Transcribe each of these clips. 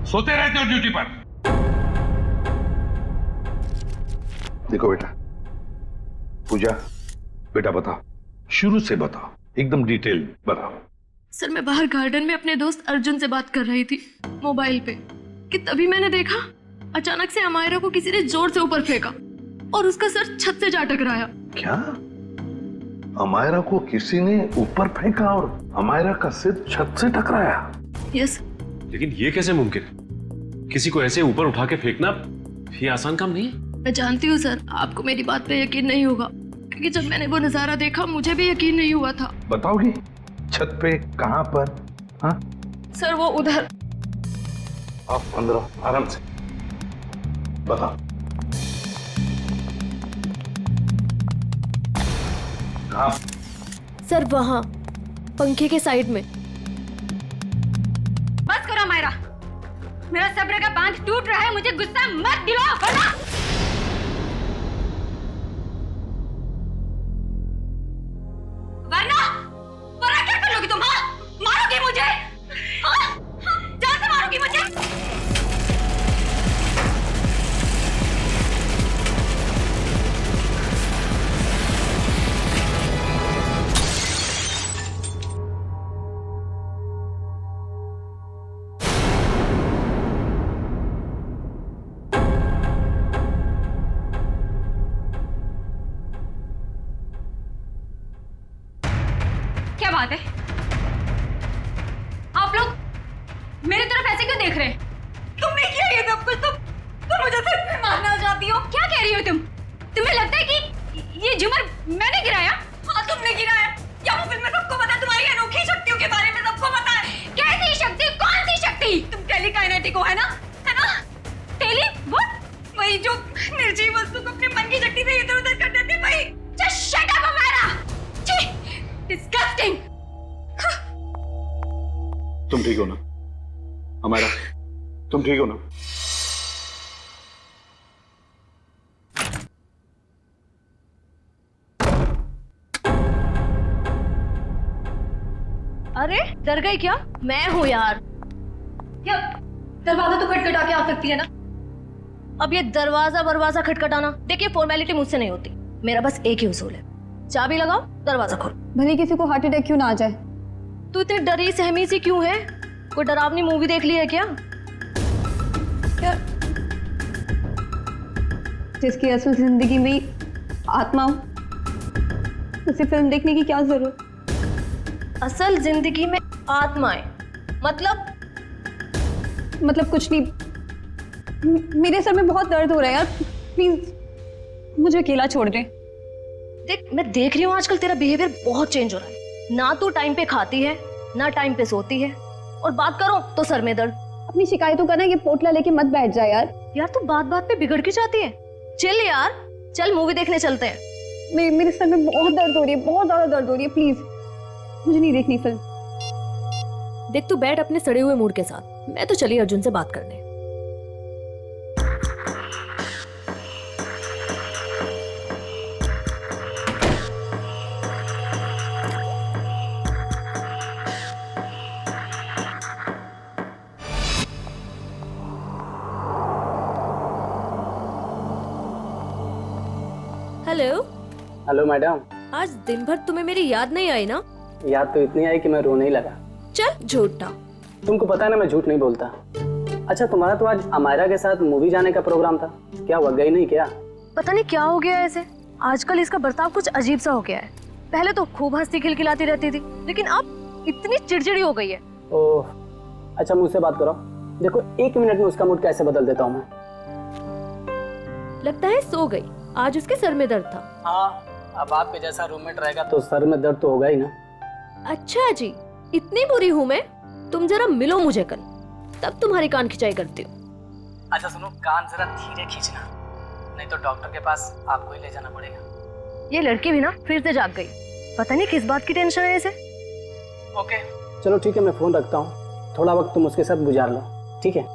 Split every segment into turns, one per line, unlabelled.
सोते रहते हो ड्यूटी पर। देखो बेटा, पूजा बेटा बताओ, शुरू से बताओ, एकदम डिटेल बताओ।
सर मैं बाहर गार्डन में अपने दोस्त अर्जुन से बात कर रही थी मोबाइल पे कि तभी मैंने देखा अचानक से अमायरा को किसी ने जोर से ऊपर फेंका और उसका सर छत से जा टकराया।
क्या? अमायरा को किसी ने ऊपर फेंका और अमायरा का सिर छत से टकराया?
यस।
लेकिन ये कैसे मुमकिन है? किसी को ऐसे ऊपर उठा के फेंकना ये आसान काम नहीं है।
मैं जानती हूँ सर, आपको मेरी बात पे यकीन नहीं होगा क्योंकि जब मैंने वो नजारा देखा मुझे भी यकीन नहीं हुआ था।
बताओगी छत पे कहां पर? हाँ
सर वो उधर।
आप अंदर आराम से बताओ कहां?
सर वहाँ पंखे के साइड में।
बस करो मायरा, मेरा सब्र का बांध टूट रहा है, मुझे गुस्सा मत दिलाओ वरना। वरना क्या कर लोगी तुम? हाँ, मारोगी मुझे? हाँ? जान से मारोगी मुझे? क्या बात है? आप लोग मेरी तरफ ऐसे क्यों देख रहे हैं? तुमने किया ये सब कुछ? तुम मुझे सिर्फ में मारना चाहती हो? क्या कह रही हो तुम? तुम्हें लगता है कि ये झूमर मैंने गिराया? हाँ तुमने गिराया। क्या वो फिल्म में सबको पता है? तुम्हारी अनोखी शक्तियों के बारे में सबको पता है। कैसी शक्ति? कौन सी शक्ति? तुम टेलीकाइनेटिक हो, है ना? है ना? Tele what? वही जो निर्जीव वस्तु को अपने मन की शक्ति से इधर उधर कर देते, वही। Just shut up Amaira. Disgusting.
तुम ठीक हो ना अमायरा? तुम ठीक हो ना?
अरे डर गई क्या? मैं हूँ यार।
क्या दरवाजा तो खटखटा के आ सकती है ना?
अब ये दरवाजा खटखटाना, देखिए फॉर्मेलिटी मुझसे नहीं होती। मेरा बस एक ही उसूल है, चाबी लगाओ दरवाजा खोलो।
भले किसी को हार्ट अटैक क्यों ना आ जाए।
तू इतनी डरी सहमी सी क्यों है? कोई डरावनी मूवी देख ली है क्या?
क्या जिसकी असल जिंदगी में आत्मा हो, उसे फिल्म देखने की क्या जरूरत?
असल जिंदगी में आत्माएं
मतलब कुछ नहीं। मेरे सर में बहुत दर्द हो रहा है यार, प्लीज मुझे अकेला छोड़ दे।
देख मैं देख रही हूँ आजकल तेरा बिहेवियर बहुत चेंज हो रहा है। ना तू टाइम पे खाती है ना टाइम पे सोती है, और बात करो तो सर में दर्द।
अपनी शिकायतों का ना ये पोटला लेके मत बैठ जा यार।
यार तू बात बात पे बिगड़ क्यों जाती है? चल यार, चल मूवी देखने चलते हैं।
मेरे सर में बहुत दर्द हो रही है, बहुत ज्यादा दर्द हो रही है, प्लीज मुझे नहीं देखनी फिल्म।
देख तू बैठ अपने सड़े हुए मूड के साथ, मैं तो चली अर्जुन से बात करने। हेलो।
Hello madam.
आज दिन भर तुम्हें मेरी याद नहीं आई ना?
याद तो इतनी आई कि मैं रोने ही लगा।
चल झूठा।
तुमको पता है ना मैं झूठ नहीं बोलता। अच्छा तुम्हारा तो आज अमायरा के साथ मूवी जाने का प्रोग्राम था, क्या हुआ, गई नहीं क्या?
पता नहीं क्या हो गया ऐसे, आजकल इसका बर्ताव कुछ अजीब सा हो गया है। पहले तो खूब हंसती खिलखिलाती रहती थी, लेकिन अब इतनी चिड़चिड़ी हो गई है।
ओह अच्छा मुझसे बात करो, देखो 1 मिनट में उसका मूड कैसे बदल देता हूँ मैं।
लगता है सो गई, आज उसके सर में दर्द था।
हाँ अब आपके जैसा रूममेट रहेगा तो सर में दर्द तो होगा ही ना।
अच्छा जी, इतनी बुरी हूँ मैं? तुम जरा मिलो मुझे कल, तब तुम्हारी कान खिंचाई करती हूँ।
अच्छा सुनो, कान जरा धीरे खींचना, नहीं तो डॉक्टर के पास आपको ही ले जाना पड़ेगा।
ये लड़की भी ना फिर से जाग गई, पता नहीं किस बात की टेंशन है इसे।
ओके चलो ठीक है, मैं फोन रखता हूँ, थोड़ा वक्त तुम उसके साथ गुजार लो, ठीक है?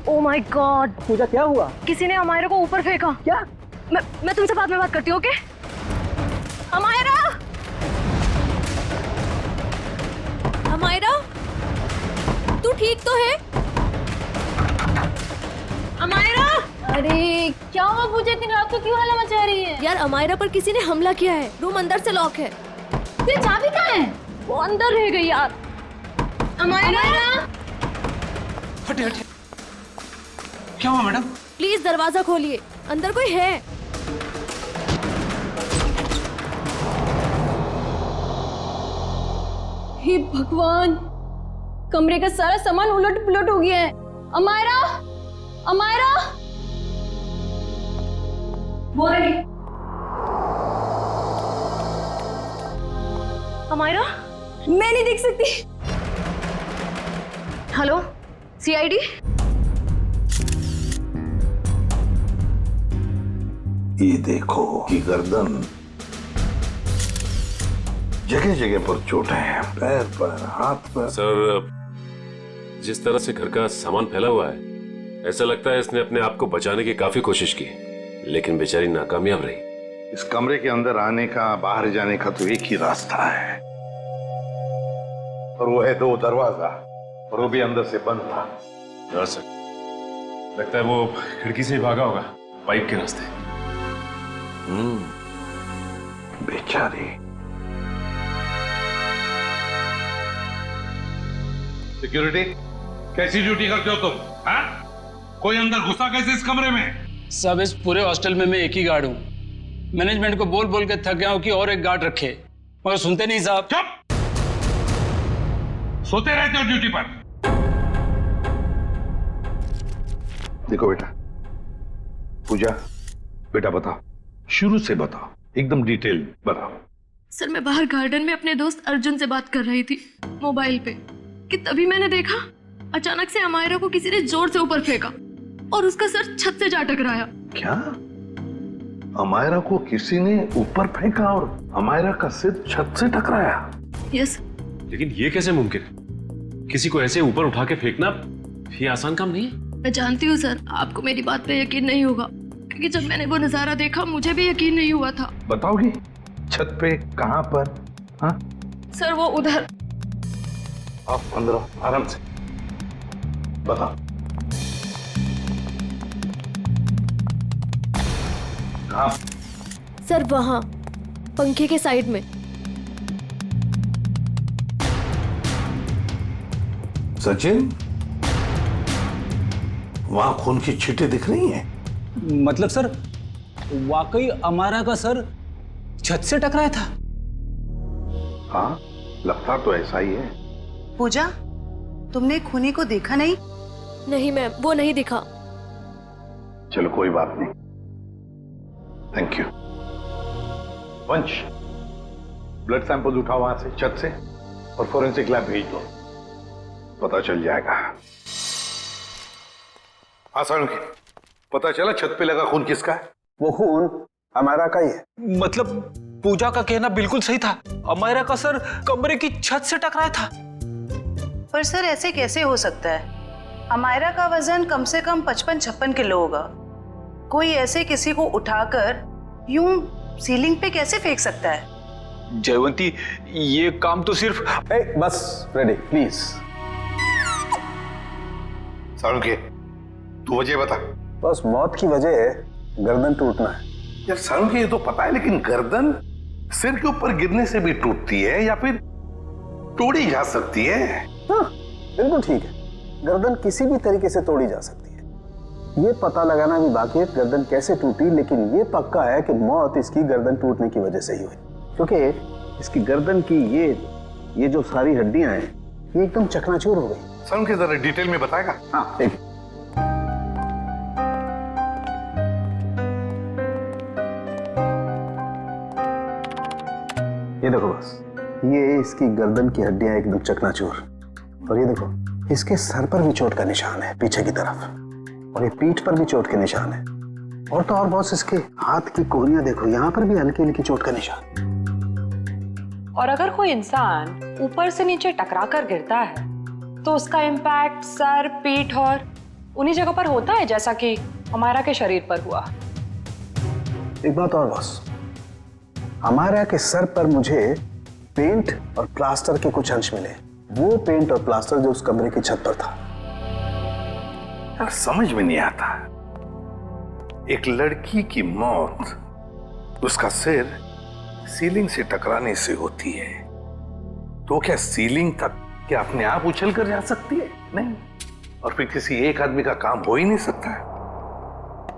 ओह माय गॉड,
पूजा क्या हुआ?
किसी ने अमायरा को ऊपर फेंका।
क्या?
मैं तुमसे बाद में बात करती हूँ, ओके? अमायरा! अमायरा, तू ठीक तो है? अमायरा!
अरे क्या हुआ पूजा, इतनी रात को क्यों हल्ला मचा रही है?
यार अमायरा पर किसी ने हमला किया है, रूम अंदर से लॉक है।
फिर चाबी कहाँ है?
वो अंदर रह गई यार।
अमायरा!
हटे हटे, क्या हुआ मैडम?
प्लीज दरवाजा खोलिए, अंदर कोई है।
हे भगवान, कमरे का सारा सामान उलट पुलट हो गया है। अमायरा, अमायरा, वो रही।
अमायरा,
मैं नहीं देख सकती।
Hello, CID?
ये देखो कि गर्दन, जगह जगह पर चोटें हैं, पैर पर, हाथ पर।
सर, जिस तरह से घर का सामान फैला हुआ है, ऐसा लगता है इसने अपने आप को बचाने की काफी कोशिश की, लेकिन बेचारी नाकामयाब रही।
इस कमरे के अंदर आने का, बाहर जाने का तो एक ही रास्ता है, और वो है 2 दरवाजा, और वो भी अंदर से बंद था।
हाँ सर, लगता है वो खिड़की से ही भागा होगा, पाइप के रास्ते।
बेचारी।
सिक्योरिटी, कैसी ड्यूटी करते हो तुम? हाँ? कोई अंदर घुसा कैसे इस कमरे में?
सब इस पूरे हॉस्टल में मैं एक ही गार्ड हूँ। मैनेजमेंट को बोल बोल के थक गया हूँ कि और एक गार्ड रखे, मगर सुनते नहीं साहब।
चुप! सोते रहते हो ड्यूटी पर।
देखो बेटा, पूजा, बेटा बताओ, शुरू से बताओ, एकदम डिटेल बताओ।
सर, मैं बाहर गार्डन में अपने दोस्त अर्जुन से बात कर रही थी मोबाइल पे कि तभी मैंने देखा अचानक से अमायरा को किसी ने जोर से ऊपर फेंका और उसका सर छत से जा टकराया।
क्या? अमायरा को किसी ने ऊपर फेंका और अमायरा का सिर छत से टकराया?
यस।
लेकिन ये कैसे मुमकिन है? किसी को ऐसे ऊपर उठा के फेंकना ये आसान काम नहीं है।
मैं जानती हूँ सर, आपको मेरी बात पे यकीन नहीं होगा, क्योंकि जब मैंने वो नजारा देखा मुझे भी यकीन नहीं हुआ था।
बताओगी छत पे कहां पर? हाँ
सर, वो उधर।
आप अंदर आओ, आराम से बताओ। कहां?
सर वहां, पंखे के साइड में।
सचिन, वहां खून की छींटें दिख रही हैं।
मतलब सर, वाकई अमायरा का सर छत से टकराया था?
हाँ, लगता तो ऐसा ही है।
पूजा, तुमने खूनी को देखा नहीं?
नहीं मैम, वो नहीं दिखा।
चलो कोई बात नहीं, थैंक यू। वंश, ब्लड सैंपल उठाओ वहां से, छत से, और फोरेंसिक लैब भेज दो, पता चल जाएगा। आसान के पता चला छत पे लगा खून किसका है?
वो खून अमायरा का ही है।
मतलब पूजा का कहना बिल्कुल सही था, अमायरा का सर कमरे की छत से टकराया था।
पर सर ऐसे कैसे हो सकता है? अमायरा का वजन कम से कम 55-56 किलो होगा। कोई ऐसे किसी को उठाकर यूं सीलिंग पे कैसे फेंक सकता है?
जयवंती, ये काम तो सिर्फ
बस रेडी प्लीज।
सारुके, तू वजह बता।
बस मौत की वजह है गर्दन टूटना है।
यार सारुके, ये तो पता है, लेकिन गर्दन सिर के ऊपर गिरने से भी टूटती है या फिर तोड़ी जा सकती है?
हाँ, बिल्कुल ठीक है, गर्दन किसी भी तरीके से तोड़ी जा सकती है। ये पता लगाना भी बाकी है गर्दन कैसे टूटी, लेकिन ये पक्का है कि मौत इसकी गर्दन टूटने की वजह से ही हुई, क्योंकि इसकी गर्दन की ये जो सारी हड्डियां हैं ये एकदम चकनाचूर हो गई।
सारुके, जरा डिटेल में बताएगा?
हाँ ठीक। ये देखो बस, ये इसकी गर्दन की हड्डियां एकदम चकनाचूर, और ये देखो इसके सर पर भी चोट का निशान है पीछे की तरफ, और ये पीठ पर भी चोट के निशान है, और तो और बॉस इसके हाथ की कोहनियां देखो, यहाँ पर भी हल्की हल्की चोट का निशान।
और अगर कोई इंसान ऊपर से नीचे टकरा कर गिरता है तो उसका इम्पैक्ट सर, पीठ और उन्हीं जगह पर होता है जैसा कि अमायरा के शरीर पर हुआ।
एक बात और बॉस, अमायरा के सर पर मुझे पेंट और प्लास्टर के कुछ अंश मिले। वो पेंट और प्लास्टर जो उस कमरे की छत पर था।
यार समझ में नहीं आता, एक लड़की की मौत उसका सिर सीलिंग से टकराने से होती है, तो क्या सीलिंग तक क्या अपने आप उछल कर जा सकती है? नहीं। और फिर किसी एक आदमी का काम हो ही नहीं सकता है।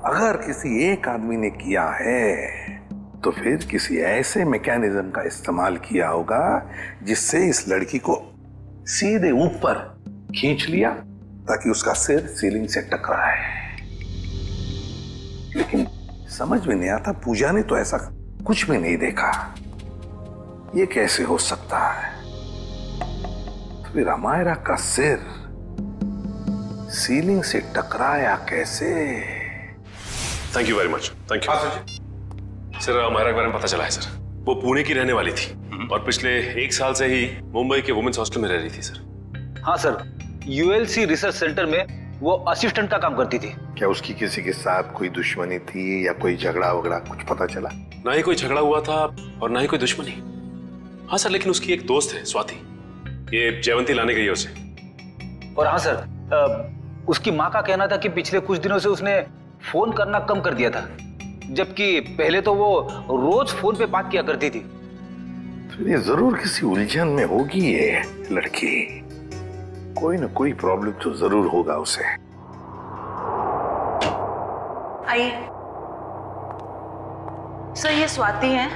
अगर किसी एक आदमी ने किया है तो फिर किसी ऐसे मैकेनिज्म का इस्तेमाल किया होगा जिससे इस लड़की को सीधे ऊपर खींच लिया ताकि उसका सिर सीलिंग से टकराए। लेकिन समझ में नहीं आता, पूजा ने तो ऐसा कुछ भी नहीं देखा। ये कैसे हो सकता है? तो फिर अमायरा का सिर सीलिंग से टकराया कैसे?
Thank you very much, thank you. Sir Amaira के बारे में पता चला है सर, वो पुणे की रहने वाली थी और पिछले 1 साल से ही मुंबई के वुमेन्स हॉस्टल में रह रही थी सर।
हाँ सर, यूएलसी रिसर्च सेंटर में वो असिस्टेंट का काम करती थी।
क्या उसकी किसी के साथ कोई दुश्मनी थी या कोई झगड़ा वगड़ा कुछ पता चला?
ना ही कोई झगड़ा हुआ था और ना ही कोई दुश्मनी। हाँ सर, लेकिन उसकी एक दोस्त है स्वाति, ये जयवंती लाने गई है उसे।
और हाँ सर, उसकी माँ का कहना था कि पिछले कुछ दिनों से उसने फोन करना कम कर दिया था, जबकि पहले तो वो रोज फोन पे बात किया करती थी।
तो ये जरूर किसी उलझन में होगी ये लड़की, कोई ना कोई प्रॉब्लम तो जरूर होगा उसे।
आइए सर, ये स्वाति है,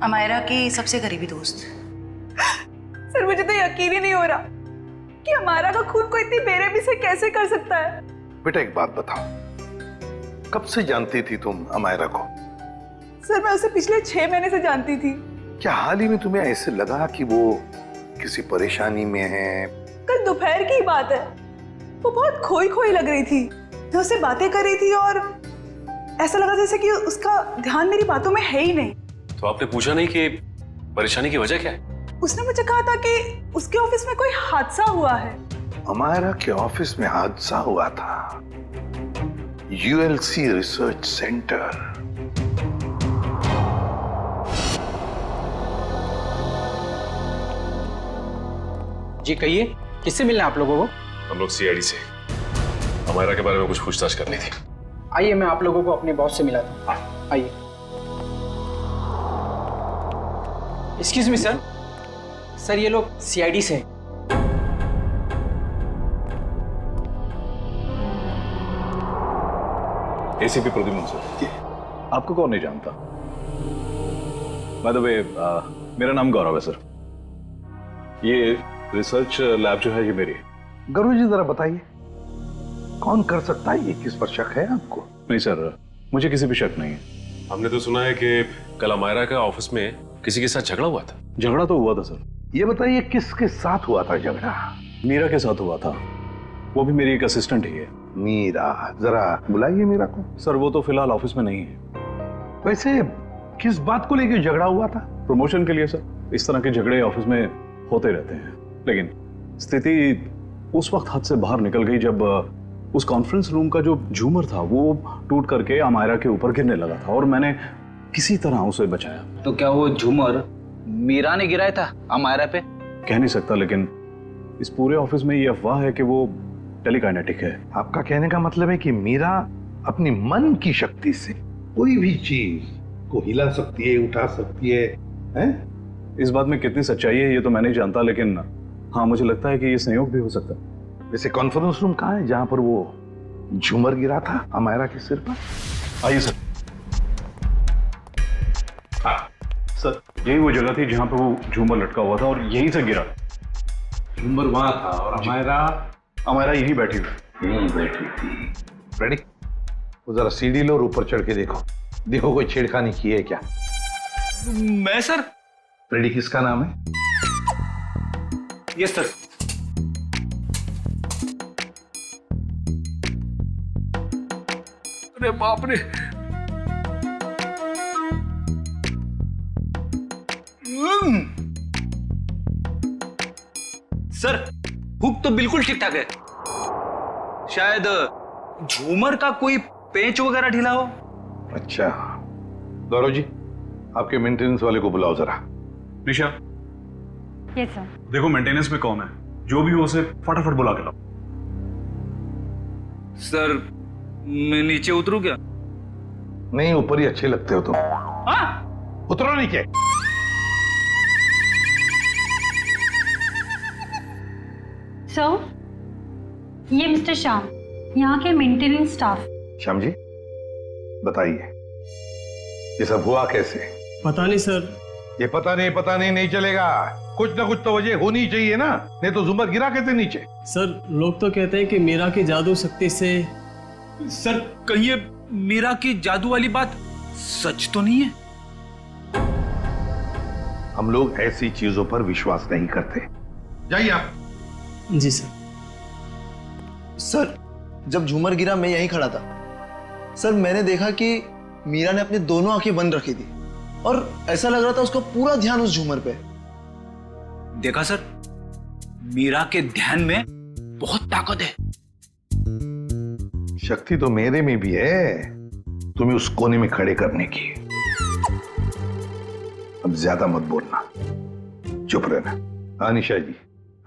अमायरा की सबसे करीबी दोस्त।
सर मुझे तो यकीन ही नहीं हो रहा कि अमायरा का खून कोई इतनी बेरहमी से कैसे कर सकता है।
बेटा एक बात बताओ, कब से जानती थी तुम अमायरा को?
सर मैं उसे पिछले 6 महीने से जानती थी।
क्या हाल ही में तुम्हें ऐसे लगा कि वो किसी परेशानी में है?
कल दोपहर की बात है, वो बहुत खोई खोई लग रही थी। मैं उससे बातें कर रही थी और ऐसा लगा जैसे कि उसका ध्यान मेरी बातों में है ही नहीं।
तो आपने पूछा नहीं कि परेशानी की वजह क्या है?
उसने मुझे कहा था कि उसके ऑफिस में कोई हादसा हुआ है।
अमायरा के ऑफिस में हादसा हुआ था, यूएलसी रिसर्च सेंटर।
जी कहिए, किससे मिलना है आप लोगों को?
हम लोग सीआईडी से अमायरा के बारे में कुछ पूछताछ करनी थी।
आइए मैं आप लोगों को अपने बॉस से मिला था। आइए। एक्सक्यूज मी सर, सर ये लोग सीआईडी से हैं।
ACP Pradyuman sir. आपको कौन नहीं जानता? बाय द वे मेरा नाम गौरव है सर। ये रिसर्च लैब जो है ये मेरी। गौरव जी जरा बताइए, कौन कर सकता है? ये किस पर शक है आपको?
नहीं सर, मुझे किसी भी शक नहीं है।
हमने तो सुना है कि कल अमायरा का ऑफिस में किसी के साथ झगड़ा हुआ था।
झगड़ा तो हुआ था सर।
ये बताइए किसके साथ हुआ था झगड़ा?
मीरा के साथ हुआ था, वो भी मेरी एक असिस्टेंट ही है।
मीरा, जरा बुलाइए मीरा को।
सर वो तो फिलहाल ऑफिस में नहीं है।
वैसे किस बात को लेकर झगड़ा हुआ था?
प्रमोशन के लिए सर। इस तरह के झगड़े ऑफिस में होते रहते हैं, लेकिन स्थिति उस वक्त हाथ से बाहर निकल गई जब उस कॉन्फ्रेंस रूम का जो झूमर था वो टूट करके अमायरा के ऊपर गिरने लगा था और मैंने किसी तरह उसे बचाया।
तो क्या वो झूमर मीरा ने गिराया था अमायरा पे?
कह नहीं सकता, लेकिन इस पूरे ऑफिस में ये अफवाह है कि वो टेलीकाइनेटिक है।
आपका कहने का मतलब है कि मीरा अपनी मन की शक्ति से कोई भी चीज को हिला सकती है, उठा सकती है, हैं?
इस बात में कितनी सच्चाई है ये तो मैं नहीं जानता, लेकिन हाँ मुझे लगता है कि ये संयोग भी हो सकता है।
वैसे कॉन्फ्रेंस रूम कहाँ है जहां पर वो झूमर गिरा था अमायरा के सिर पर?
आइए सर। हाँ सर, यही वो जगह थी जहां पर वो झूमर लटका हुआ था और यहीं से गिरा।
झूमर वहां था और
अमायरा यहीं बैठी
थी। रेडी? वो जरा सीढ़ी लो और ऊपर चढ़ के देखो कोई छेड़खानी की है क्या?
मैं सर।
रेडी, किसका नाम है?
Yes sir.
अरे बाप रे,
सर हुक तो बिल्कुल ठीक ठाक है, शायद झूमर का कोई पेंच वगैरह ढीला हो।
अच्छा, गौरव जी, आपके मेंटेनेंस वाले को बुलाओ जरा।
निशा,
यस सर।
देखो मेंटेनेंस में कौन है, जो भी हो उसे फटाफट बुला के लाओ।
सर मैं नीचे उतरूं क्या?
नहीं, ऊपर ही अच्छे लगते हो तुम। उतरो नीचे।
सर, ये मिस्टर श्याम, यहाँ के मेंटेनेंस स्टाफ।
श्याम जी, बताइए ये सब हुआ कैसे?
पता नहीं सर।
ये पता नहीं चलेगा। कुछ ना कुछ तो वजह होनी चाहिए ना, नहीं तो झूमर गिरा कैसे नीचे?
सर लोग तो कहते हैं कि मीरा की जादू शक्ति से।
सर कहीं ये मीरा की जादू वाली बात सच तो नहीं है?
हम लोग ऐसी चीजों पर विश्वास नहीं करते। जाइए आप।
जी सर।
सर जब झूमर गिरा मैं यहीं खड़ा था सर, मैंने देखा कि मीरा ने अपनी दोनों आंखें बंद रखी थी और ऐसा लग रहा था उसका पूरा ध्यान उस झूमर पे।
देखा सर, मीरा के ध्यान में बहुत ताकत है।
शक्ति तो मेरे में भी है, तुम्हें उस कोने में खड़े करने की। अब ज्यादा मत बोलना, चुप रहना। हाँ निशा जी,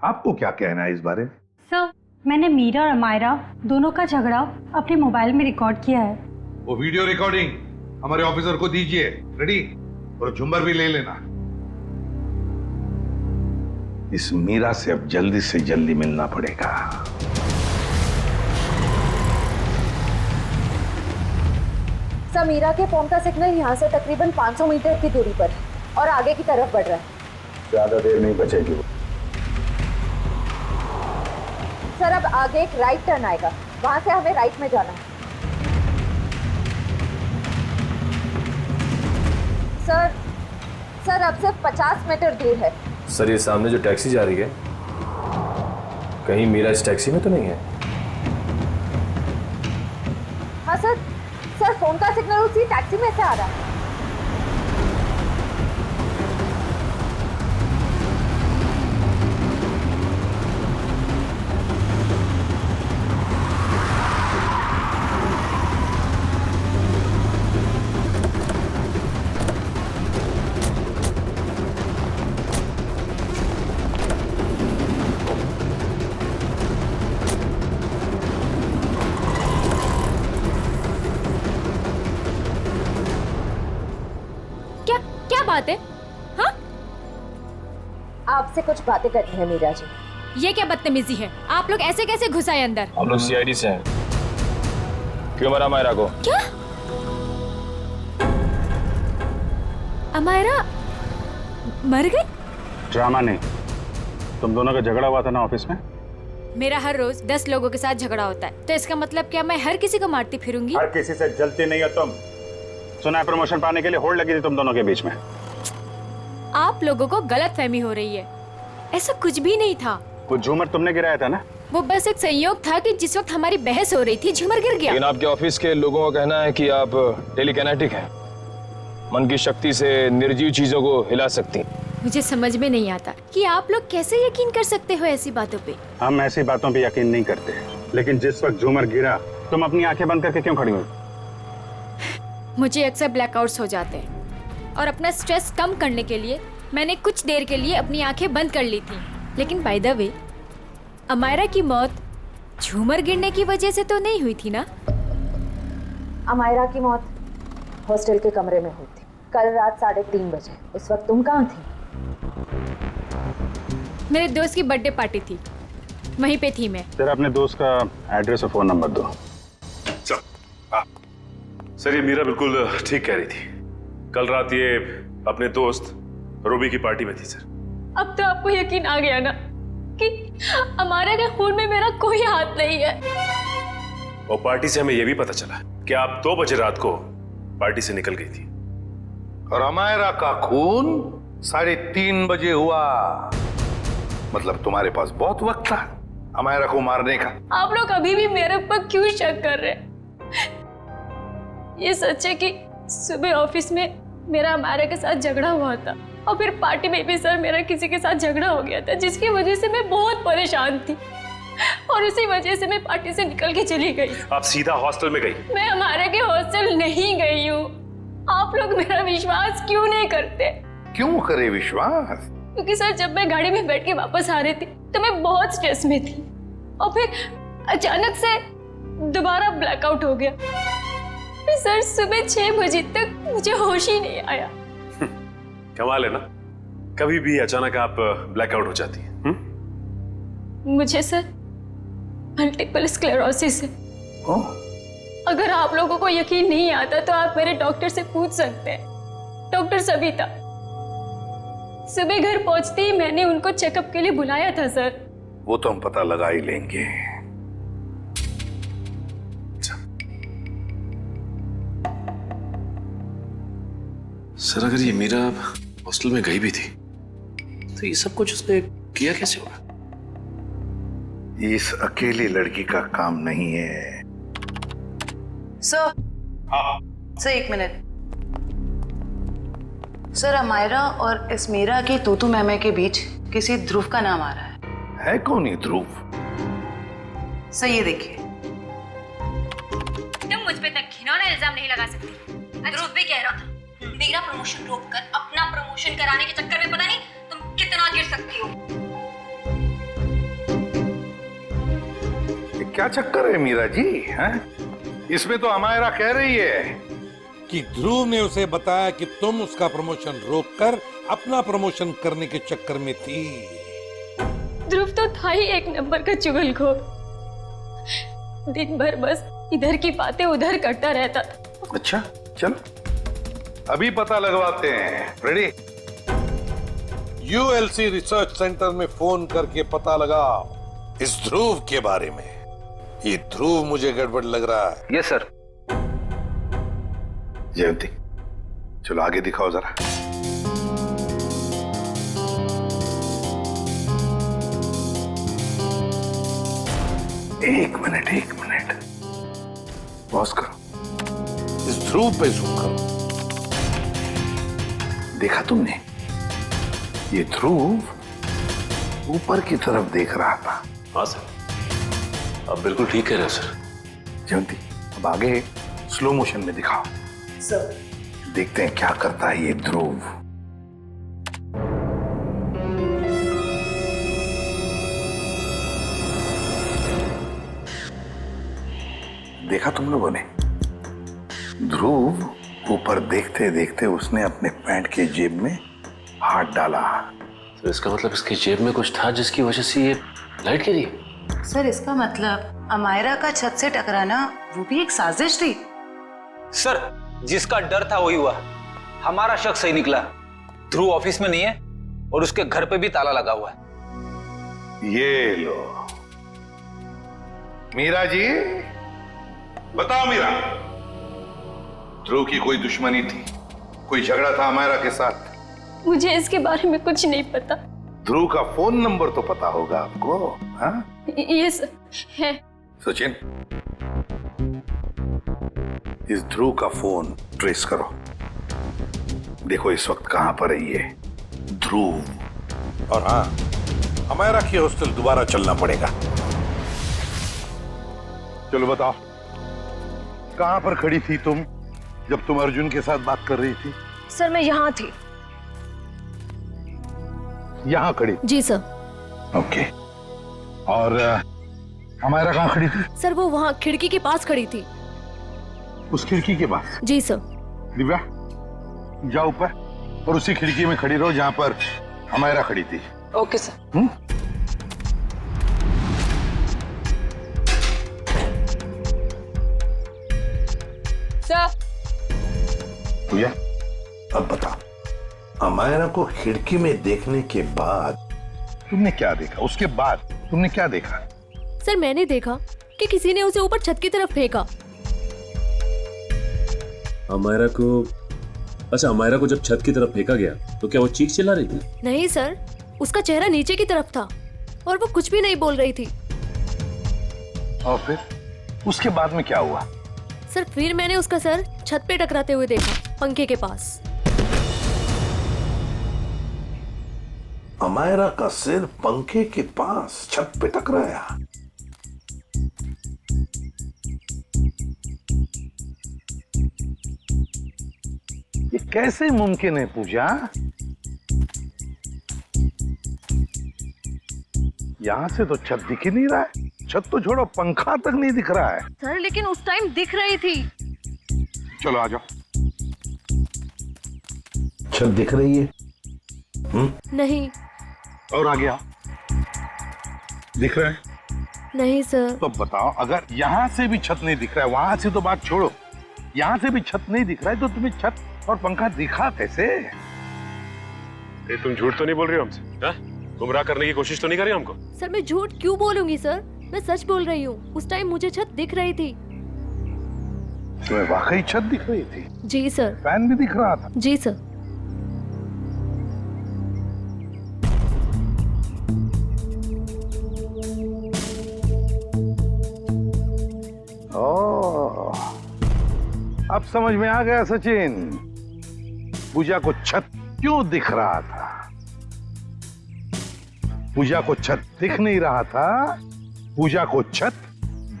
आपको क्या कहना है इस बारे में?
सर, मैंने मीरा और अमायरा दोनों का झगड़ा अपने मोबाइल में रिकॉर्ड किया है।
वो वीडियो रिकॉर्डिंग हमारे ऑफिसर को दीजिए, रेडी? और झुम्बर भी ले लेना। इस मीरा से अब जल्दी से जल्दी मिलना पड़ेगा।
सर, मीरा के फोन का सिग्नल यहाँ से तकरीबन 500 मीटर की दूरी पर है और आगे की तरफ बढ़ रहा है।
ज्यादा देर नहीं बचेगी।
सर अब आगे एक राइट टर्न आएगा, वहां से हमें राइट में जाना है। सर अब सिर्फ 50 मीटर दूर है।
सर ये सामने जो टैक्सी जा रही है, कहीं मीरा इस टैक्सी में तो नहीं है?
हाँ सर फोन का सिग्नल उसी टैक्सी में से आ रहा है।
बात है? हाँ?
आपसे कुछ बातें करनी है मीरा जी।
ये क्या बदतमीजी है? आप लोग ऐसे कैसे घुस आए अंदर?
हम लोग सीआईडी से हैं। क्यों मारा अमायरा को?
क्या? अमायरा मर गई?
ड्रामा नहीं, तुम दोनों का झगड़ा हुआ था ना ऑफिस में।
मेरा हर रोज 10 लोगों के साथ झगड़ा होता है, तो इसका मतलब क्या मैं हर किसी को मारती फिरूंगी?
हर किसी से जलती नहीं हो तुम। सुना है प्रमोशन पाने के लिए होड़ लगी थी तुम दोनों के बीच में।
आप लोगों को गलतफहमी हो रही है, ऐसा कुछ भी नहीं था।
वो झूमर तुमने गिराया था ना?
वो बस एक संयोग था कि जिस वक्त हमारी बहस हो रही थी झूमर गिर गया।
लेकिन आपके ऑफिस के लोगों का कहना है कि आप टेलीकिनेटिक हैं, मन की शक्ति से निर्जीव चीजों को हिला सकती।
मुझे समझ में नहीं आता कि आप लोग कैसे यकीन कर सकते हो ऐसी बातों पे।
हम ऐसी बातों पे यकीन नहीं करते, लेकिन जिस वक्त झूमर गिरा तुम अपनी आंखें बंद करके क्यों खड़ी हुई?
मुझे अक्सर ब्लैकआउट्स हो जाते हैं और अपना स्ट्रेस कम करने के लिए मैंने कुछ देर के लिए अपनी आंखें बंद कर ली थी। लेकिन बाय द वे, अमायरा की मौत झूमर गिरने की वजह से तो नहीं हुई थी ना?
अमायरा की मौत हॉस्टल के कमरे में हुई थी कल रात 3:30 बजे। उस वक्त तुम कहाँ थी?
मेरे दोस्त की बर्थडे पार्टी थी, वहीं पे थी मैं।
जरा अपने दोस्त का एड्रेस और फोन नंबर दो।
सर ये मीरा बिल्कुल ठीक कह रही थी। कल रात ये अपने दोस्त रूबी की पार्टी में थी सर।
अब तो आपको यकीन आ गया ना कि अमायरा के खून में मेरा कोई हाथ नहीं है।
और पार्टी से हमें यह भी पता चला कि आप 2 बजे रात को पार्टी से निकल गई थी।
और अमायरा का खून 3:30 बजे हुआ। मतलब तुम्हारे पास बहुत वक्त था अमायरा को मारने का।
आप लोग अभी भी मेरे ऊपर क्यों शक कर रहे हैं? ये सच है कि सुबह ऑफिस में मेरा अमायरा के साथ झगड़ा हुआ था और फिर पार्टी में भी सर मेरा किसी के साथ झगड़ा हो गया था, जिसकी वजह से मैं बहुत परेशान थी और उसी वजह से मैं पार्टी से निकल के चली गई।
आप सीधा हॉस्टल में गई?
मैं अमायरा के हॉस्टल नहीं गई हूँ। आप लोग मेरा विश्वास क्यों नहीं करते?
क्यों करे विश्वास?
क्योंकि सर जब मैं गाड़ी में बैठ के वापस आ रही थी तो मैं बहुत स्ट्रेस में थी और फिर अचानक से दोबारा ब्लैकआउट हो गया। फिर सर सुबह 6 बजे तक मुझे होश ही नहीं आया।
कमाल है ना, कभी भी अचानक आप ब्लैकआउट हो जाती हैं।
मुझे सर मल्टीपल स्क्लेरोसिस है। अगर आप लोगों को यकीन नहीं आता तो आप मेरे डॉक्टर से पूछ सकते हैं, डॉक्टर सविता। सुबह घर पहुंचते ही मैंने उनको चेकअप के लिए बुलाया था सर।
वो तो हम पता लगा ही लेंगे।
सर अगर ये मीरा हॉस्टल में गई भी थी तो ये सब कुछ उसने किया कैसे होगा?
इस अकेली लड़की का काम नहीं है।
Sir, sir 1 minute. Sir, Amaira और इस मीरा की तूतू मैमे के बीच किसी ध्रुव का नाम आ रहा
है कौन ये ध्रुव?
सर ये देखिए।
तुम मुझ पे तक घिनौना इल्जाम नहीं लगा सकती। ध्रुव भी कह रहा था मेरा प्रमोशन रोककर अपना प्रमोशन कराने के चक्कर में पता नहीं तुम कितना गिर सकती हो।
ये क्या चक्कर है मीरा जी? हैं? इसमें तो अमायरा कह रही है
कि ध्रुव ने उसे बताया कि तुम उसका प्रमोशन रोककर अपना प्रमोशन करने के चक्कर में थी।
ध्रुव तो था ही एक नंबर का चुगलखोर। दिन भर बस इधर की बातें उधर करता रहता था।
अच्छा चल अभी पता लगवाते हैं। रेडी?
यूएलसी रिसर्च सेंटर में फोन करके पता लगाओ इस ध्रुव के बारे में। ये ध्रुव मुझे गड़बड़ लग रहा है।
Yes sir.
जयंती चलो आगे दिखाओ जरा। एक मिनट पॉज करो।
इस ध्रुव पे जूम करो।
देखा तुमने? ये ध्रुव ऊपर की तरफ देख रहा था।
हाँ सर, आप बिल्कुल ठीक कह रहे हो सर।
जयंती अब आगे स्लो मोशन में दिखाओ।
सर
देखते हैं क्या करता है ये ध्रुव। देखा तुम लोगों ने? ध्रुव ऊपर देखते देखते उसने अपने पैंट के जेब में हाथ डाला।
तो इसका मतलब इसकी जेब में कुछ था जिसकी वजह से ये लाइट गिरी।
सर, इसका मतलब अमायरा का छत से टकराना वो भी एक साजिश थी।
सर, जिसका डर था वही हुआ। हमारा शक सही निकला। ध्रुव ऑफिस में नहीं है और उसके घर पे भी ताला लगा हुआ है।
ये लो मीरा जी, बताओ मीरा, ध्रुव की कोई दुश्मनी थी? कोई झगड़ा था अमायरा के साथ?
मुझे इसके बारे में कुछ नहीं पता।
ध्रुव का फोन नंबर तो पता होगा आपको? हाँ?
ये है।
सचिन, इस ध्रुव का फोन ट्रेस करो। देखो इस वक्त कहां पर है ये ध्रुव।
और हाँ, अमायरा की हॉस्टल दोबारा चलना पड़ेगा।
चलो बताओ, कहां पर खड़ी थी तुम जब तुम अर्जुन के साथ बात कर रही थी?
सर मैं यहाँ थी।
यहां खड़ी?
जी सर।
ओके। और अमायरा कहां खड़ी थी?
सर वो वहाँ खिड़की के पास खड़ी थी।
उस खिड़की के पास?
जी सर।
दिव्या जाओ ऊपर और उसी खिड़की में खड़ी रहो जहां पर अमायरा खड़ी थी।
Okay sir. सर।
भैया अब बताओ, अमायरा को खिड़की में देखने के बाद तुमने क्या देखा? उसके बाद तुमने क्या देखा?
सर मैंने देखा कि किसी ने उसे ऊपर छत की तरफ फेंका।
अमायरा को, अच्छा अमायरा को जब छत की तरफ फेंका गया तो क्या वो चीख चिल्ला रही थी?
नहीं सर, उसका चेहरा नीचे की तरफ था और वो कुछ भी नहीं बोल रही थी।
और फिर उसके बाद में क्या हुआ?
सर फिर मैंने उसका सर छत पे टकराते हुए देखा, पंखे के पास।
अमायरा का सिर पंखे के पास छत पे टकराया।
कैसे मुमकिन है पूजा? यहाँ से तो छत दिख ही नहीं रहा है। छत तो छोड़ो, पंखा तक नहीं दिख रहा है।
सर लेकिन उस टाइम दिख रही थी।
चलो आ जाओ। छत दिख रही है?
नहीं।
और आ गया? दिख रहा है?
नहीं सर।
तो बताओ, अगर यहाँ से भी छत नहीं दिख रहा है, वहां से तो बात छोड़ो, यहाँ से भी छत नहीं दिख रहा है, तो तुम्हें छत और पंखा दिखा कैसे?
ये तुम झूठ तो नहीं बोल रही हो हमसे? हाँ? गुमराह करने की कोशिश तो नहीं कर रही हमको?
सर मैं झूठ क्यों बोलूंगी सर, मैं सच बोल रही हूँ। उस टाइम मुझे छत दिख रही थी।
तुम्हें वाकई छत दिख रही थी?
जी सर।
फैन भी दिख रहा था?
जी सर।
ओह, अब समझ में आ गया सचिन, पूजा को छत क्यों दिख रहा था। पूजा को छत दिख नहीं रहा था, पूजा को छत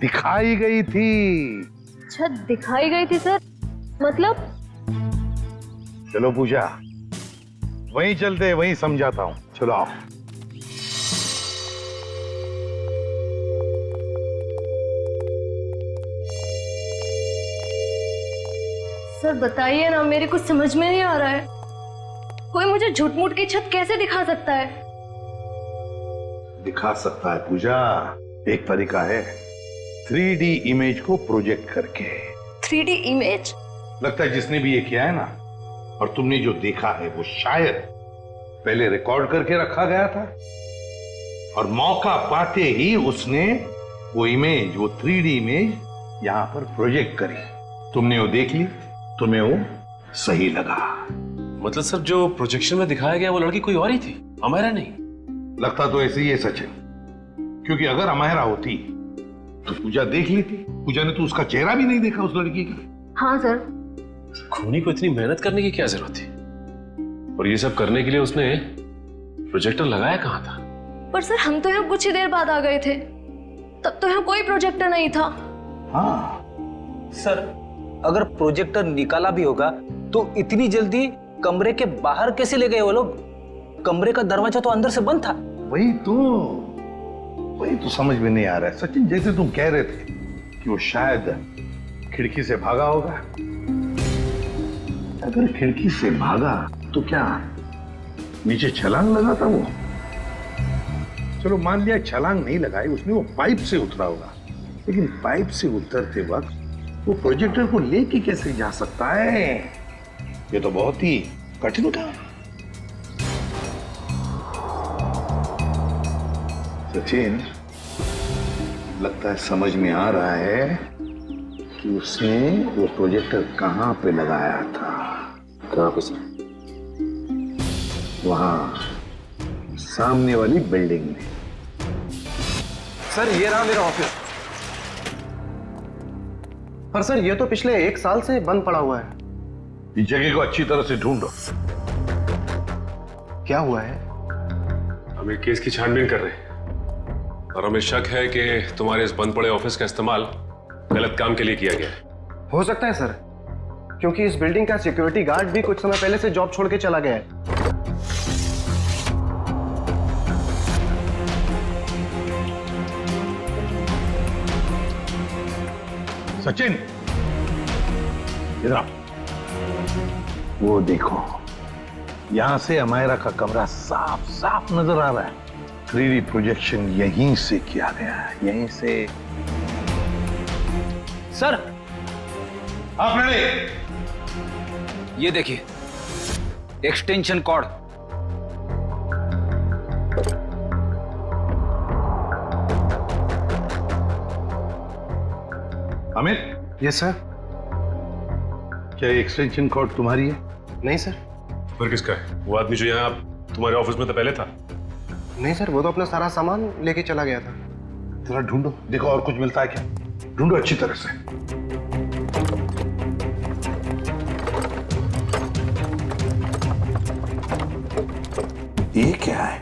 दिखाई गई थी।
छत दिखाई गई थी सर? मतलब?
चलो पूजा, वहीं चलते, वहीं समझाता हूं। चलो आओ।
सर बताइए ना, मेरे कुछ समझ में नहीं आ रहा है। कोई मुझे झूठ मूठ की छत कैसे दिखा सकता है?
दिखा सकता है पूजा, एक तरीका है, 3D इमेज को प्रोजेक्ट करके।
3D image?
लगता है जिसने भी ये किया है ना, और तुमने जो देखा है वो शायद पहले रिकॉर्ड करके रखा गया था, और मौका पाते ही उसने वो इमेज, वो 3D इमेज यहां पर प्रोजेक्ट करी। तुमने वो देख ली, तुम्हें वो सही लगा।
मतलब सर जो प्रोजेक्शन में दिखाया गया वो लड़की कोई और ही थी, अमायरा नहीं?
लगता तो ऐसे ही है सचिन, क्योंकि अगर अमायरा होती तो पूजा देख लेती। पूजा ने तो उसका चेहरा भी नहीं देखा उस लड़की का।
हाँ सर।
खूनी को इतनी मेहनत करने की क्या जरूरत थी? और ये सब करने के लिए उसने प्रोजेक्टर लगाया कहाँ था?
पर सर हम तो यहाँ कुछ ही देर बाद आ गए थे, तब तो यहाँ कोई प्रोजेक्टर नहीं था।
हाँ सर, अगर प्रोजेक्टर निकाला भी होगा तो इतनी जल्दी कमरे के बाहर कैसे ले गए वो लोग? कमरे का दरवाजा तो अंदर से बंद था।
वही तो समझ में नहीं आ रहा है सचिन। जैसे तुम कह रहे थे कि वो शायद खिड़की से भागा होगा, अगर खिड़की से भागा तो क्या नीचे छलांग लगा था वो? चलो मान लिया छलांग नहीं लगाई उसने, वो पाइप से उतरा होगा, लेकिन पाइप से उतरते वक्त वो प्रोजेक्टर को लेके कैसे जा सकता है? ये तो बहुत ही कठिन काम। सचिन, लगता है समझ में आ रहा है कि उसने वो प्रोजेक्टर कहां पे लगाया था।
कहां पे सर?
वहां सामने वाली बिल्डिंग में।
सर ये रहा मेरा ऑफिस। पर सर ये तो पिछले 1 साल से बंद पड़ा हुआ है।
इस जगह को अच्छी तरह से ढूंढो।
क्या हुआ है?
हम एक केस की छानबीन कर रहे हैं और हमें शक है कि तुम्हारे इस बंद पड़े ऑफिस का इस्तेमाल गलत काम के लिए किया गया है।
हो सकता है सर, क्योंकि इस बिल्डिंग का सिक्योरिटी गार्ड भी कुछ समय पहले से जॉब छोड़ के चला गया है।
सचिन, इधर आओ। वो देखो, यहां से अमायरा का कमरा साफ साफ नजर आ रहा है। 3D प्रोजेक्शन यहीं से किया गया है, यहीं से।
सर
आप रेडी?
ये देखिए, extension cord.
Amit.
Yes sir.
क्या ये एक्सटेंशन कॉर्ड तुम्हारी है?
नहीं सर।
फिर किसका है? वो आदमी जो यहाँ तुम्हारे ऑफिस में तो पहले था?
नहीं सर, वो तो अपना सारा सामान लेके चला गया था।
जरा ढूंढो, देखो और कुछ मिलता है क्या। ढूंढो अच्छी तरह से। ये क्या है?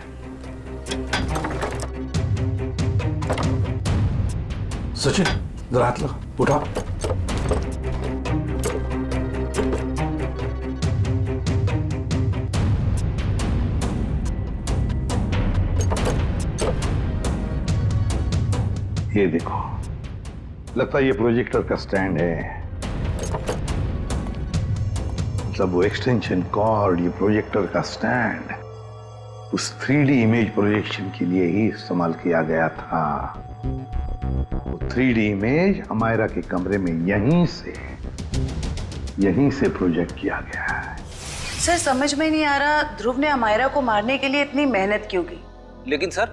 सचिन, जरा हाथ लगा, उठाओ। ये देखो, लगता है ये प्रोजेक्टर का स्टैंड है। मतलब वो एक्सटेंशन कॉर्ड, ये प्रोजेक्टर का स्टैंड उस 3D इमेज प्रोजेक्शन के लिए ही इस्तेमाल किया गया था। वो 3D इमेज अमायरा के कमरे में यहीं से प्रोजेक्ट किया गया है।
सर समझ में नहीं आ रहा, ध्रुव ने अमायरा को मारने के लिए इतनी मेहनत क्यों की?
लेकिन सर,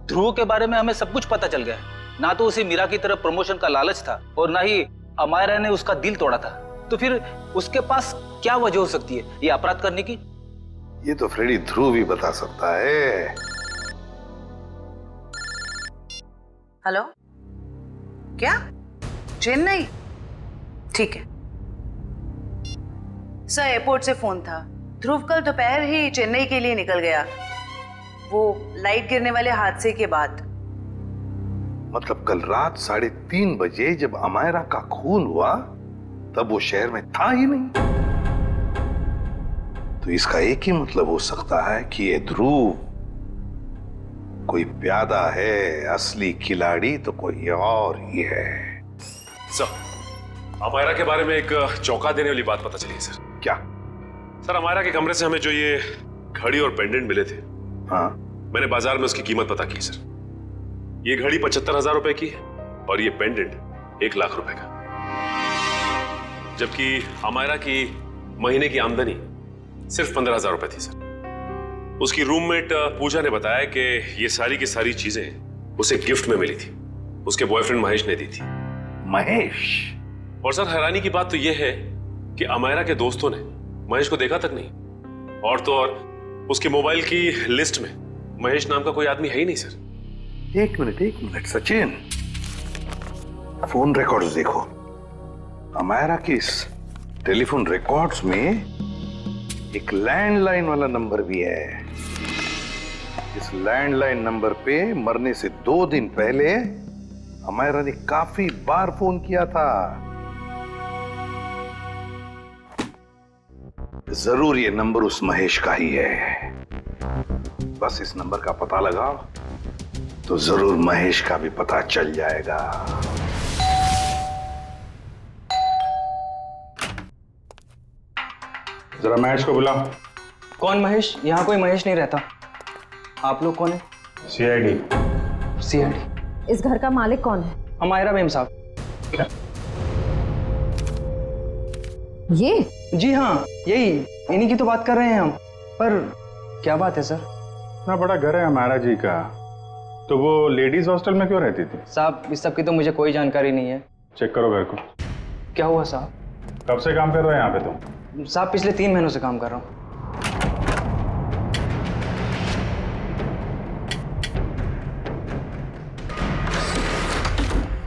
ध्रुव के बारे में हमें सब कुछ पता चल गया। ना तो उसे मीरा की तरफ प्रमोशन का लालच था और ना ही अमायरा ने उसका दिल तोड़ा था। तो फिर उसके पास क्या वजह हो सकती है ये अपराध करने की?
ये तो फ्रेडी ध्रुव ही बता सकता है।
हेलो, क्या? चेन्नई? ठीक है सर, एयरपोर्ट से फोन था। ध्रुव कल दोपहर ही चेन्नई के लिए निकल गया, वो लाइट गिरने वाले हादसे के बाद।
मतलब कल रात 3:30 बजे जब अमायरा का खून हुआ तब वो शहर में था ही नहीं। तो इसका एक ही मतलब हो सकता है कि ये ध्रुव कोई प्यादा है, असली खिलाड़ी तो कोई और ही है।
सर, अमायरा के बारे में एक चौंका देने वाली बात पता चली है सर।
क्या?
सर, अमायरा के कमरे से हमें जो ये घड़ी और पेंडेंट मिले थे,
हाँ,
मैंने बाजार में उसकी कीमत पता की सर। ये घड़ी 75,000 रुपए की है और ये पेंडेंट 1 लाख रुपए का। जबकि अमायरा की महीने की आमदनी सिर्फ 15,000 रुपए थी सर। उसकी रूममेट पूजा ने बताया कि ये सारी की सारी चीजें उसे गिफ्ट में मिली थी, उसके बॉयफ्रेंड महेश ने दी थी।
महेश?
और सर, हैरानी की बात तो यह है कि अमायरा के दोस्तों ने महेश को देखा तक नहीं। और तो और उसके मोबाइल की लिस्ट में महेश नाम का कोई आदमी है ही नहीं सर।
एक मिनट सचिन, फोन रिकॉर्ड्स देखो। अमायरा के इस टेलीफोन रिकॉर्ड्स में एक लैंडलाइन वाला नंबर भी है। इस लैंडलाइन नंबर पे मरने से 2 दिन पहले अमायरा ने काफी बार फोन किया था। जरूर ये नंबर उस महेश का ही है। बस इस नंबर का पता लगाओ तो जरूर महेश का भी पता चल जाएगा।
जरा महेश को बुलाओ।
कौन महेश? यहाँ कोई महेश नहीं रहता। आप लोग कौन है? सीआईडी।
इस घर का मालिक कौन है?
अमायरा मेम साहब।
ये?
जी हाँ, यही, इन्हीं की तो बात कर रहे हैं हम। पर क्या बात है सर?
इतना बड़ा घर है अमायरा जी का, तो वो लेडीज हॉस्टल में क्यों रहती थी?
साहब, इस सब की तो मुझे कोई जानकारी नहीं है।
चेक करो घर को।
क्या हुआ साहब?
कब से काम कर रहे हो यहाँ पे तुम?
साहब, पिछले 3 महीनों से काम कर रहा हूँ।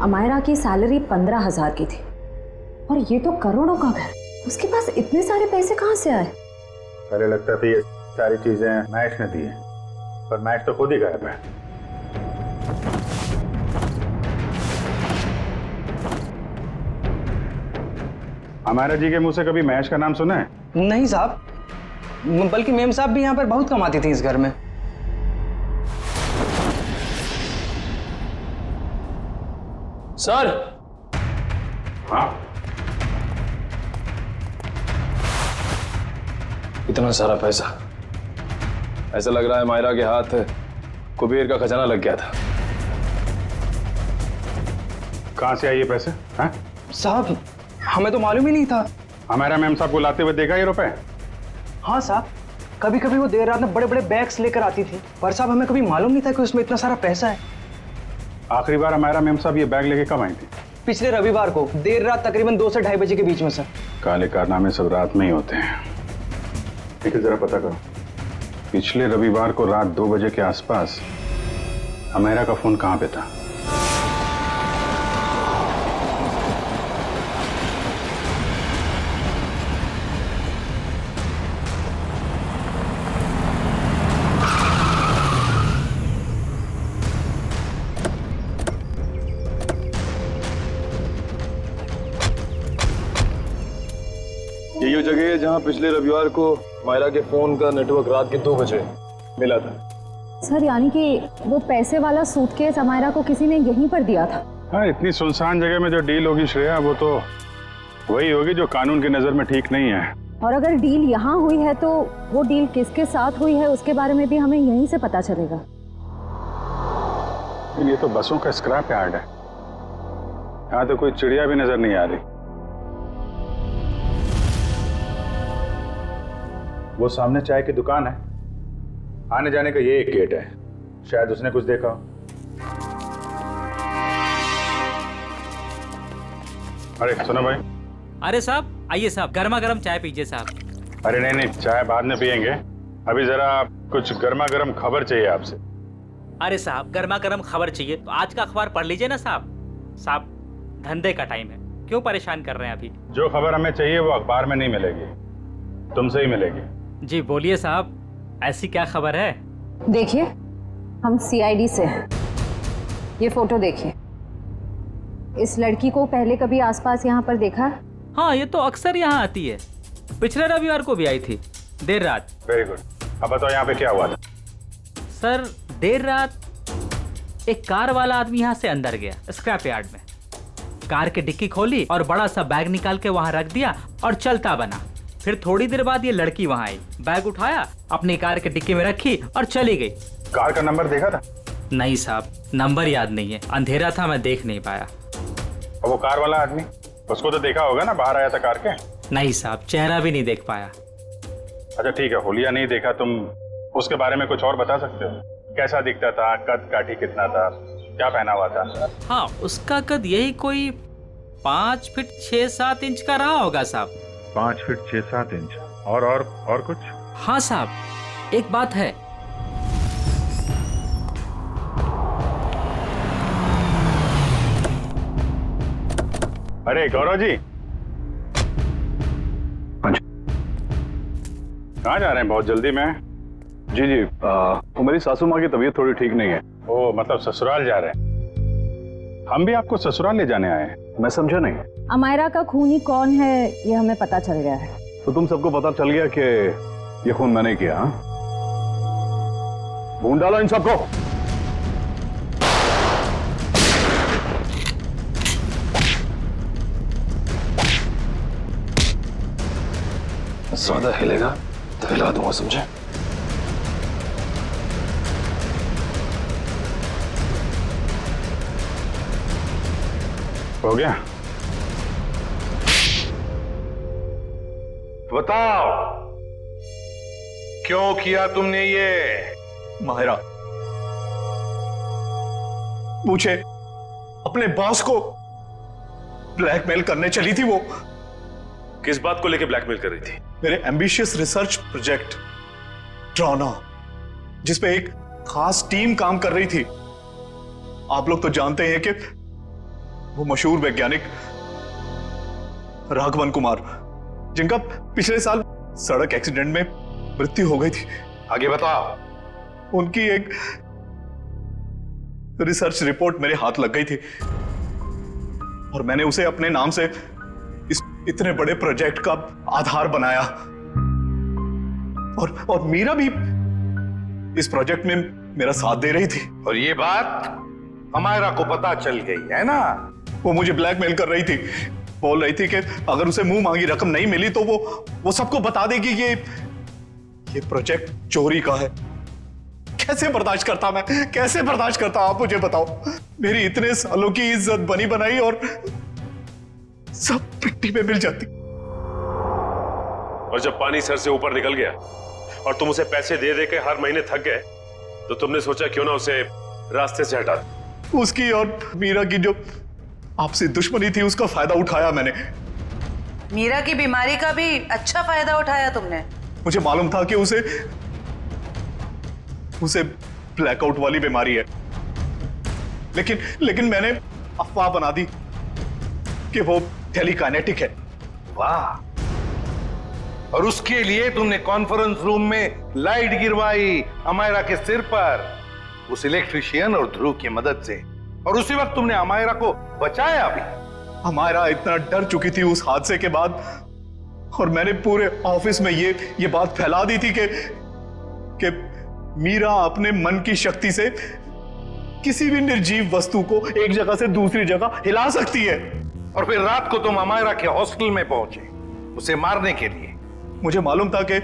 अमायरा की सैलरी 15,000 की थी और ये तो करोड़ों का घर। उसके पास इतने सारे पैसे कहाँ से आए?
पहले लगता था ये सारी चीजें महेश ने दी है, पर महेश तो खुद ही गायब है। अमायरा जी के मुंह से कभी महेश का नाम सुना है?
नहीं साहब, बल्कि मेम साहब भी यहाँ पर बहुत कमाती थी इस घर में।
सर।
हाँ?
इतना सारा पैसा, ऐसा लग रहा है मायरा के हाथ कुबेर का खजाना लग गया था।
कहां से आए ये पैसे? हाँ?
साहब, हमें तो मालूम ही नहीं था।
हमारा मैम साहब को लाते हुए देखा ये रुपए?
हाँ साहब, कभी कभी वो देर रात में बड़े बड़े बैग्स लेकर आती थी, पर साहब हमें कभी मालूम नहीं था कि उसमें इतना सारा पैसा है।
आखिरी बार हमारा मैम साहब ये बैग लेके कब आई थी?
पिछले रविवार को देर रात तकरीबन 2 से 2:30 बजे के बीच में सर।
काले कारनामे सब रात में ही होते हैं। लेकिन जरा पता करो, पिछले रविवार को रात 2 बजे के आसपास अमेरा का फोन कहां पे था?
यही वो जगह है जहां पिछले रविवार को मायरा के फोन का नेटवर्क रात के 2 बजे मिला था।
सर यानी कि वो पैसे वाला सूटकेस अमायरा को किसी ने यहीं पर दिया था?
हाँ, इतनी सुनसान जगह में जो डील होगी श्रेया, वो तो वही होगी जो कानून की नजर में ठीक नहीं है।
और अगर डील यहाँ हुई है तो वो डील किसके साथ हुई है उसके बारे में भी हमें यहीं से पता चलेगा।
ये तो बसों का स्क्रैप यार्ड है, यहाँ तो कोई चिड़िया भी नजर नहीं आ रही। वो सामने चाय की दुकान है, आने जाने का ये एक गेट है, शायद उसने कुछ देखा हो। अरे सुनो भाई।
अरे साहब आइए साहब, गर्मा गर्म चाय पीजिए साहब।
अरे नहीं, चाय बाद में पियेंगे, अभी जरा कुछ गर्मा गर्म खबर चाहिए आपसे।
अरे साहब गर्मा गर्म खबर चाहिए तो आज का अखबार पढ़ लीजिए ना साहब। साहब धंधे का टाइम है, क्यों परेशान कर रहे हैं अभी?
जो खबर हमें चाहिए वो अखबार में नहीं मिलेगी, तुमसे ही मिलेगी।
जी बोलिए साहब, ऐसी क्या खबर है?
देखिए हम CID से हैं, ये फोटो देखिए। इस लड़की को पहले कभी आसपास यहाँ पर देखा है?
हाँ, ये तो अक्सर यहाँ आती है, पिछले रविवार को भी आई थी देर रात।
वेरी गुड, अब बताओ यहाँ पे क्या हुआ था?
सर देर रात एक कार वाला आदमी यहाँ से अंदर गया स्क्रैप यार्ड में, कार की डिक्की खोली और बड़ा सा बैग निकाल के वहाँ रख दिया और चलता बना। फिर थोड़ी देर बाद ये लड़की वहाँ आई, बैग उठाया, अपनी कार की डिक्की में रखी और चली गई।
कार का नंबर देखा था?
नहीं साहब, नंबर याद नहीं है, अंधेरा था, मैं देख नहीं पाया।
और वो कार वाला आदमी, उसको तो देखा होगा ना, बाहर आया था कार के?
नहीं साहब, चेहरा भी नहीं देख पाया।
अच्छा ठीक है, हुलिया नहीं देखा, तुम उसके बारे में कुछ और बता सकते हो? कैसा दिखता था, कद काठी कितना था, क्या पहना हुआ था?
हाँ, उसका कद यही कोई 5 फीट 6-7 इंच का रहा होगा साहब।
5 फीट 6-7 इंच। और कुछ?
हाँ साहब, एक बात है।
अरे गौरव जी, कहाँ जा रहे हैं बहुत जल्दी में? जी वो मेरी सासू माँ की तबीयत थोड़ी ठीक नहीं है। ओ मतलब ससुराल जा रहे हैं? हम भी आपको ससुराल ले जाने आए हैं। मैं समझा नहीं।
अमायरा का खूनी कौन है ये हमें पता चल गया है।
तो तुम सबको पता चल गया कि ये खून मैंने किया? हाँ, ढूंढ डालो इन सबको।
ज्यादा हिलेगा तो हिला दूंगा, समझे?
हो गया?
बताओ क्यों किया तुमने ये?
माहिरा पूछे, अपने बॉस को ब्लैकमेल करने चली थी वो।
किस बात को लेकर ब्लैकमेल कर रही थी?
मेरे एम्बिशियस रिसर्च प्रोजेक्ट ड्रोना, जिसपे एक खास टीम काम कर रही थी। आप लोग तो जानते हैं कि वो मशहूर वैज्ञानिक राघवन कुमार, जिनका पिछले साल सड़क एक्सीडेंट में मृत्यु हो गई थी।
आगे बताओ।
उनकी एक रिसर्च रिपोर्ट मेरे हाथ लग गई थी और मैंने उसे अपने नाम से इस इतने बड़े प्रोजेक्ट का आधार बनाया। और मीरा भी इस प्रोजेक्ट में मेरा साथ दे रही थी।
और ये बात अमायरा को पता चल गई है ना?
वो मुझे ब्लैकमेल कर रही थी, बोल रही थी कि अगर उसे मुंह मांगी रकम नहीं मिली तो वो सबको बता देगी कि ये प्रोजेक्ट चोरी का है। कैसे बर्दाश्त करता मैं, कैसे बर्दाश्त करता? आप मुझे बताओ। मेरी इतने सालों की इज्जत बनी बनाई और सब मिट्टी में मिल जाती।
और जब पानी सर से ऊपर निकल गया और तुम उसे पैसे दे दे के हर महीने थक गए, तो तुमने सोचा क्यों ना उसे रास्ते से हटा दो।
उसकी और मीरा की जो आपसी दुश्मनी थी उसका फायदा उठाया मैंने।
मीरा की बीमारी का भी अच्छा फायदा उठाया तुमने।
मुझे मालूम था कि उसे ब्लैकआउट वाली बीमारी है, लेकिन मैंने अफवाह बना दी कि वो टेलीकाइनेटिक है।
वाह! और उसके लिए तुमने कॉन्फ्रेंस रूम में लाइट गिरवाई अमायरा के सिर पर, उस इलेक्ट्रिशियन और ध्रुव की मदद से, और उसी वक्त तुमने अमायरा को बचाया भी।
अमायरा इतना डर चुकी थी उस हादसे के बाद, और मैंने पूरे ऑफिस में ये बात फैला दी थी कि मीरा अपने मन की शक्ति से किसी भी निर्जीव वस्तु को एक जगह से दूसरी जगह हिला सकती है।
और फिर रात को तुम अमायरा के हॉस्टल में पहुंचे उसे मारने के लिए।
मुझे मालूम था कि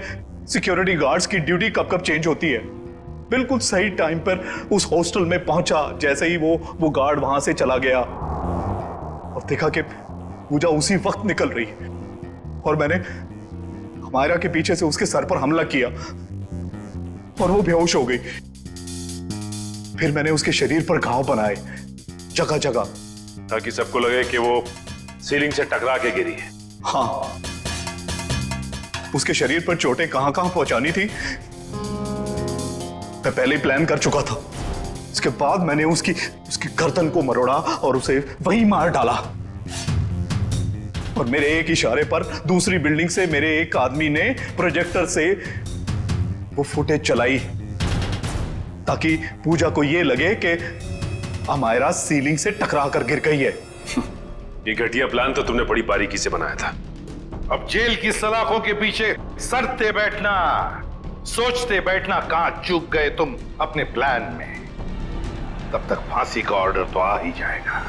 सिक्योरिटी गार्ड्स की ड्यूटी कब कब चेंज होती है। बिल्कुल सही टाइम पर उस हॉस्टल में पहुंचा। जैसे ही वो गार्ड वहां से चला गया और देखा कि पूजा उसी वक्त निकल रही और मैंने अमायरा के पीछे से उसके सर पर हमला किया और वो बेहोश हो गई। फिर मैंने उसके शरीर पर घाव बनाए जगह जगह,
ताकि सबको लगे कि वो सीलिंग से टकरा के गिरी है।
हाँ, उसके शरीर पर चोटें कहां कहां पहुंचानी थी मैं पहले ही प्लान कर चुका था। इसके बाद मैंने उसकी गर्दन को मरोड़ा और उसे वहीं मार डाला। और मेरे एक इशारे पर दूसरी बिल्डिंग से मेरे एक आदमी ने प्रोजेक्टर से वो फुटेज चलाई ताकि पूजा को यह लगे कि अमायरा सीलिंग से टकरा कर गिर गई है।
ये घटिया प्लान तो तुमने बड़ी बारीकी से बनाया था।
अब जेल की सलाखों के पीछे सरते बैठना, सोचते बैठना कहां चूक गए तुम अपने प्लान में। तब तक फांसी का ऑर्डर तो आ ही जाएगा।